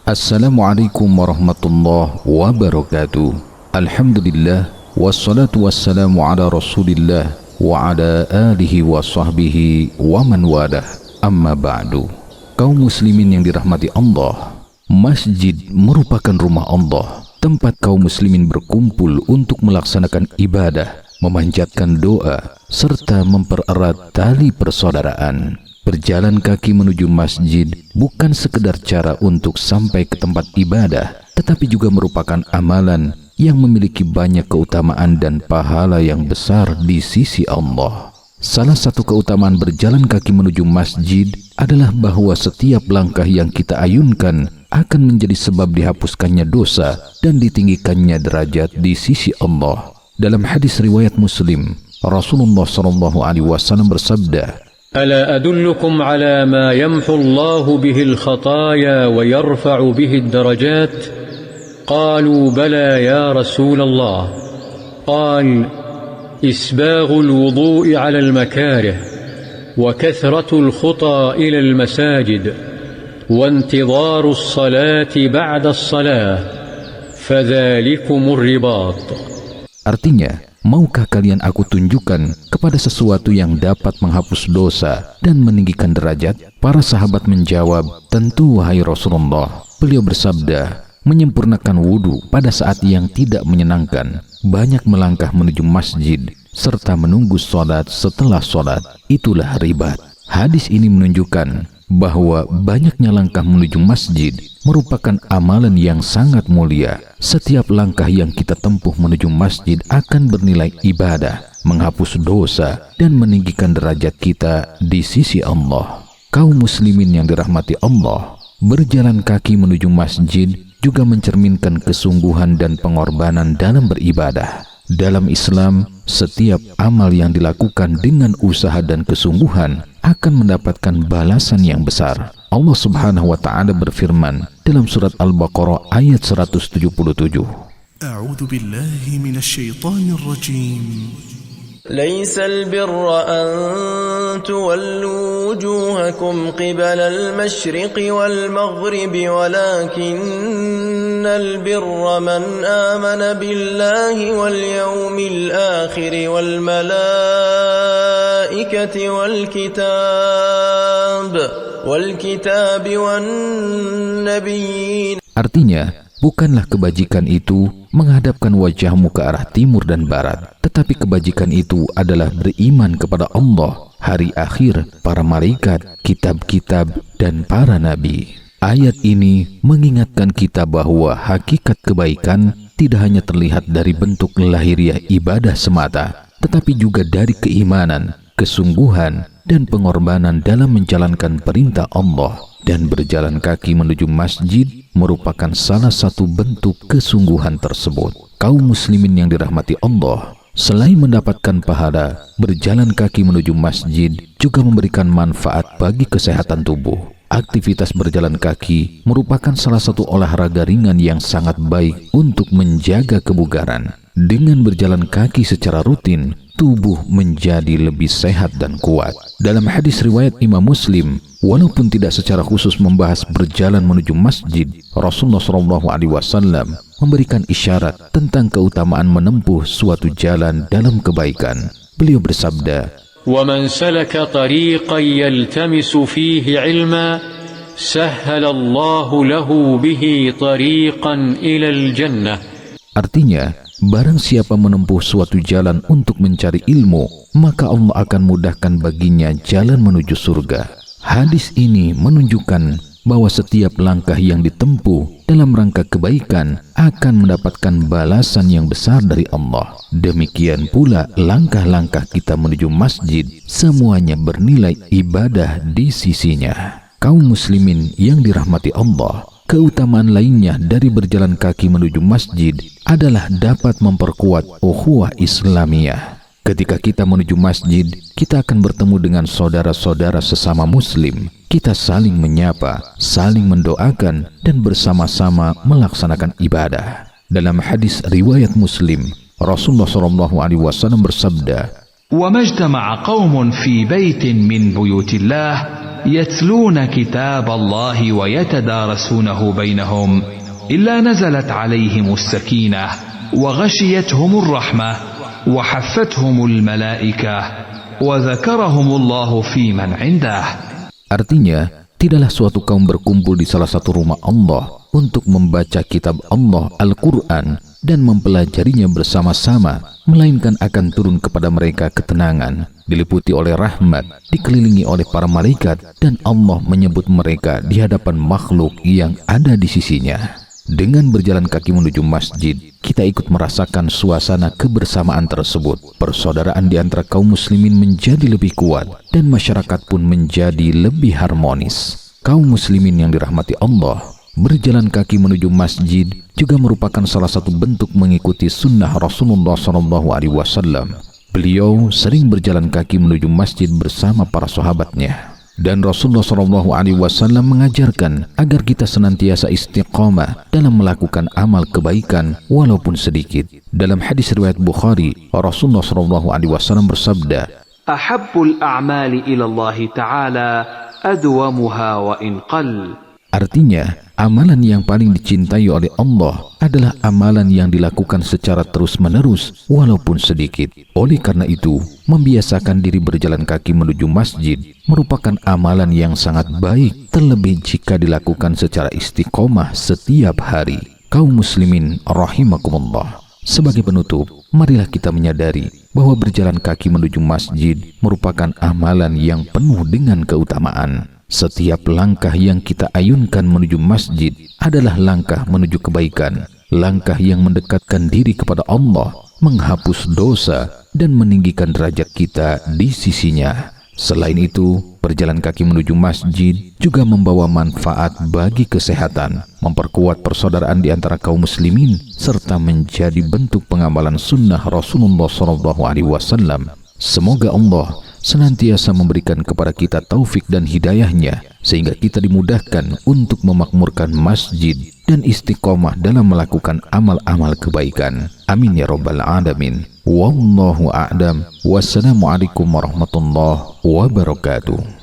Assalamualaikum warahmatullahi wabarakatuh. Alhamdulillah, wassalatu wassalamu ala rasulillah wa ala alihi wa sahbihi wa man walah. Amma ba'du. Kaum muslimin yang dirahmati Allah, masjid merupakan rumah Allah, tempat kaum muslimin berkumpul untuk melaksanakan ibadah, memanjatkan doa, serta mempererat tali persaudaraan. Berjalan kaki menuju masjid bukan sekedar cara untuk sampai ke tempat ibadah, tetapi juga merupakan amalan yang memiliki banyak keutamaan dan pahala yang besar di sisi Allah. Salah satu keutamaan berjalan kaki menuju masjid adalah bahwa setiap langkah yang kita ayunkan akan menjadi sebab dihapuskannya dosa dan ditinggikannya derajat di sisi Allah. Dalam hadis riwayat Muslim, Rasulullah SAW bersabda, ألا أدلكم على ما يمحو الله به الخطايا ويرفع به الدرجات قالوا بلى يا رسول الله قال إسباغ الوضوء على المكاره وكثرة الخطى إلى المساجد وانتظار الصلاة بعد الصلاة فذلكم الرباط. Artinya, maukah kalian aku tunjukkan kepada sesuatu yang dapat menghapus dosa dan meninggikan derajat? Para sahabat menjawab, tentu wahai Rasulullah. Beliau bersabda, menyempurnakan wudu pada saat yang tidak menyenangkan, banyak melangkah menuju masjid, serta menunggu sholat setelah sholat, itulah ribat. Hadis ini menunjukkan bahwa banyaknya langkah menuju masjid merupakan amalan yang sangat mulia. Setiap langkah yang kita tempuh menuju masjid akan bernilai ibadah, menghapus dosa, dan meninggikan derajat kita di sisi Allah. Kaum muslimin yang dirahmati Allah, berjalan kaki menuju masjid juga mencerminkan kesungguhan dan pengorbanan dalam beribadah. Dalam Islam, setiap amal yang dilakukan dengan usaha dan kesungguhan akan mendapatkan balasan yang besar. Allah Subhanahu wa Ta'ala berfirman dalam surat Al-Baqarah ayat 177. A'udzu billahi minasy syaithanir rajim. ليس البر أن تولوا وجوهكم قبل المشرق والمغرب ولكن البر من آمن بالله واليوم الآخر والملائكة والكتاب والنبيين. Artinya, bukanlah kebajikan itu menghadapkan wajahmu ke arah timur dan barat, tetapi kebajikan itu adalah beriman kepada Allah, hari akhir, para malaikat, kitab-kitab, dan para nabi. Ayat ini mengingatkan kita bahwa hakikat kebaikan tidak hanya terlihat dari bentuk lahiriah ibadah semata, tetapi juga dari keimanan, kesungguhan, dan pengorbanan dalam menjalankan perintah Allah. Dan berjalan kaki menuju masjid merupakan salah satu bentuk kesungguhan tersebut. Kaum muslimin yang dirahmati Allah, selain mendapatkan pahala, berjalan kaki menuju masjid juga memberikan manfaat bagi kesehatan tubuh. Aktivitas berjalan kaki merupakan salah satu olahraga ringan yang sangat baik untuk menjaga kebugaran. Dengan berjalan kaki secara rutin, tubuh menjadi lebih sehat dan kuat. Dalam hadis riwayat Imam Muslim, walaupun tidak secara khusus membahas berjalan menuju masjid, Rasulullah SAW memberikan isyarat tentang keutamaan menempuh suatu jalan dalam kebaikan. Beliau bersabda, وَمَنْ سَلَكَ طَرِيقًا يَلْتَمِسُ فِيهِ عِلْمًا سَهَّلَ اللَّهُ لَهُ بِهِ طَرِيقًا إِلَى الْجَنَّةِ. Artinya, barang siapa menempuh suatu jalan untuk mencari ilmu, maka Allah akan mudahkan baginya jalan menuju surga. Hadis ini menunjukkan bahwa setiap langkah yang ditempuh dalam rangka kebaikan akan mendapatkan balasan yang besar dari Allah. Demikian pula langkah-langkah kita menuju masjid, semuanya bernilai ibadah di sisinya. Kaum muslimin yang dirahmati Allah, keutamaan lainnya dari berjalan kaki menuju masjid adalah dapat memperkuat ukhuwah Islamiyah. Ketika kita menuju masjid, kita akan bertemu dengan saudara-saudara sesama muslim. Kita saling menyapa, saling mendoakan, dan bersama-sama melaksanakan ibadah. Dalam hadis riwayat Muslim, Rasulullah SAW bersabda, وما اجتمع قوم في بيت من بيوت الله يتلون كتاب الله ويتدارسونه بينهم إلا نزلت عليهم السكينة وغشيتهم الرحمة وحفتهم الملائكة وذكرهم الله في من عنده. Artinya, tidaklah suatu kaum berkumpul di salah satu rumah Allah untuk membaca kitab Allah Al-Quran dan mempelajarinya bersama-sama, melainkan akan turun kepada mereka ketenangan, diliputi oleh rahmat, dikelilingi oleh para malaikat, dan Allah menyebut mereka di hadapan makhluk yang ada di sisinya. Dengan berjalan kaki menuju masjid, kita ikut merasakan suasana kebersamaan tersebut. Persaudaraan di antara kaum muslimin menjadi lebih kuat dan masyarakat pun menjadi lebih harmonis. Kaum muslimin yang dirahmati Allah, berjalan kaki menuju masjid juga merupakan salah satu bentuk mengikuti sunnah Rasulullah SAW. Beliau sering berjalan kaki menuju masjid bersama para sahabatnya. Dan Rasulullah SAW mengajarkan agar kita senantiasa istiqamah dalam melakukan amal kebaikan walaupun sedikit. Dalam hadis riwayat Bukhari, Rasulullah SAW bersabda, Ahabbul a'mali ilallahi ta'ala adwamuha wa in qall. Artinya, amalan yang paling dicintai oleh Allah adalah amalan yang dilakukan secara terus-menerus walaupun sedikit. Oleh karena itu, membiasakan diri berjalan kaki menuju masjid merupakan amalan yang sangat baik, terlebih jika dilakukan secara istiqomah setiap hari. Kaum muslimin rahimakumullah. Sebagai penutup, marilah kita menyadari bahwa berjalan kaki menuju masjid merupakan amalan yang penuh dengan keutamaan. Setiap langkah yang kita ayunkan menuju masjid adalah langkah menuju kebaikan, langkah yang mendekatkan diri kepada Allah, menghapus dosa, dan meninggikan derajat kita di sisinya. Selain itu, berjalan kaki menuju masjid juga membawa manfaat bagi kesehatan, memperkuat persaudaraan di antara kaum muslimin, serta menjadi bentuk pengamalan sunnah Rasulullah SAW. Semoga Allah senantiasa memberikan kepada kita taufik dan hidayahnya, sehingga kita dimudahkan untuk memakmurkan masjid dan istiqomah dalam melakukan amal-amal kebaikan. Amin ya rabbal alamin. Wallahu a'lam. Wassalamualaikum warahmatullahi wabarakatuh.